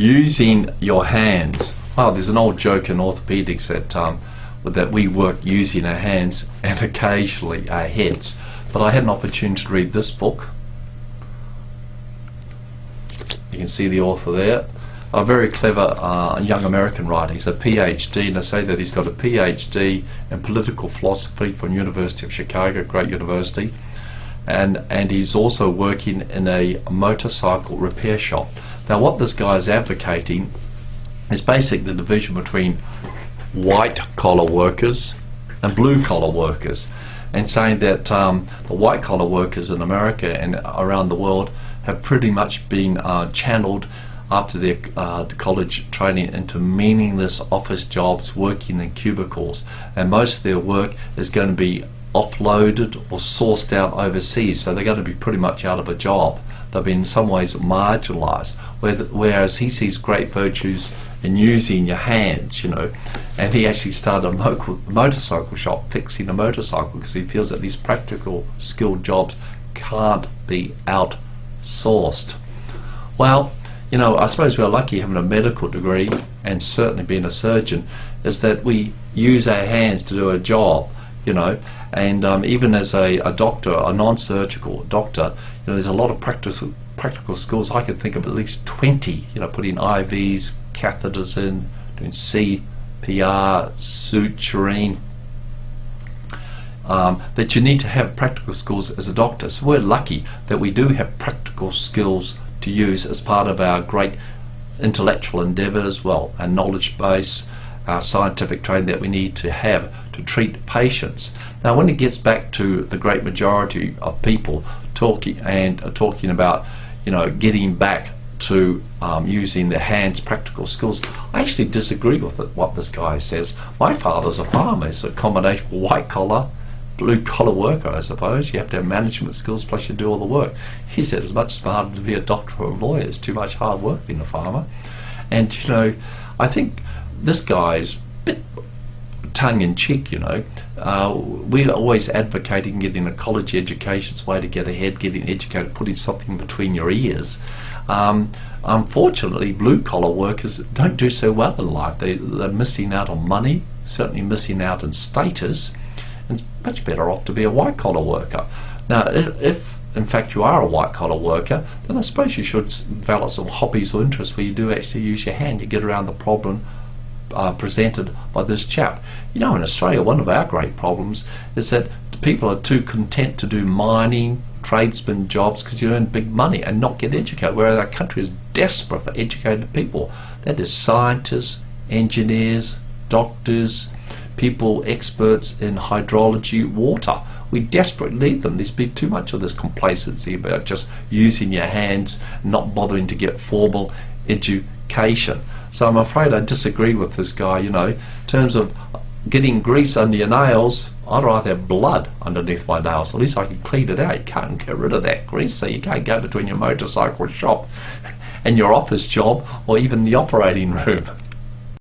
Using your hands. Well, there's an old joke in orthopedics that we work using our hands and occasionally our heads. But I had an opportunity to read this book. You can see the author there. A very clever young American writer. He's a PhD, and I say that he's got a PhD in political philosophy from University of Chicago, great university, and he's also working in a motorcycle repair shop. Now, what this guy is advocating is basically the division between white-collar workers and blue-collar workers, and saying that the white-collar workers in America and around the world have pretty much been channeled after their college training into meaningless office jobs, working in cubicles, and most of their work is going to be offloaded or sourced out overseas, so they're going to be pretty much out of a job. They've been in some ways marginalised, whereas he sees great virtues in using your hands, you know, and he actually started a motorcycle shop fixing a motorcycle because he feels that these practical skilled jobs can't be outsourced. Well, you know, I suppose we're lucky having a medical degree and certainly being a surgeon is that we use our hands to do a job, you know, and even as a doctor, a non-surgical doctor, you know, there's a lot of practical skills. I can think of at least 20, you know, putting IVs, catheters in, doing CPR, suturing, that you need to have practical skills as a doctor. So we're lucky that we do have practical skills to use as part of our great intellectual endeavours, well, our knowledge base, our scientific training that we need to have to treat patients. Now, when it gets back to the great majority of people talking about, you know, getting back to using their hands, practical skills, I actually disagree with what this guy says. My father's a farmer. It's a combination of white collar, blue collar worker, I suppose. You have to have management skills plus you do all the work. He said it's much smarter to be a doctor or a lawyer. It's too much hard work being a farmer. And, you know, I think this guy's a bit tongue-in-cheek, you know. We're always advocating getting a college education's way to get ahead, getting educated, putting something between your ears. Unfortunately, blue-collar workers don't do so well in life. They're missing out on money, certainly missing out on status, and it's much better off to be a white-collar worker. Now, if in fact you are a white-collar worker, then I suppose you should develop some hobbies or interests where you do actually use your hand. You get around the problem presented by this chap. You know, in Australia, one of our great problems is that people are too content to do mining, tradesman jobs because you earn big money and not get educated, whereas our country is desperate for educated people. That is scientists, engineers, doctors, people experts in hydrology, water. We desperately need them. There's been too much of this complacency about just using your hands, not bothering to get formal education. So I'm afraid I disagree with this guy, you know, in terms of getting grease under your nails. I'd rather have blood underneath my nails. At least I can clean it out. You can't get rid of that grease, so you can't go between your motorcycle shop and your office job or even the operating room.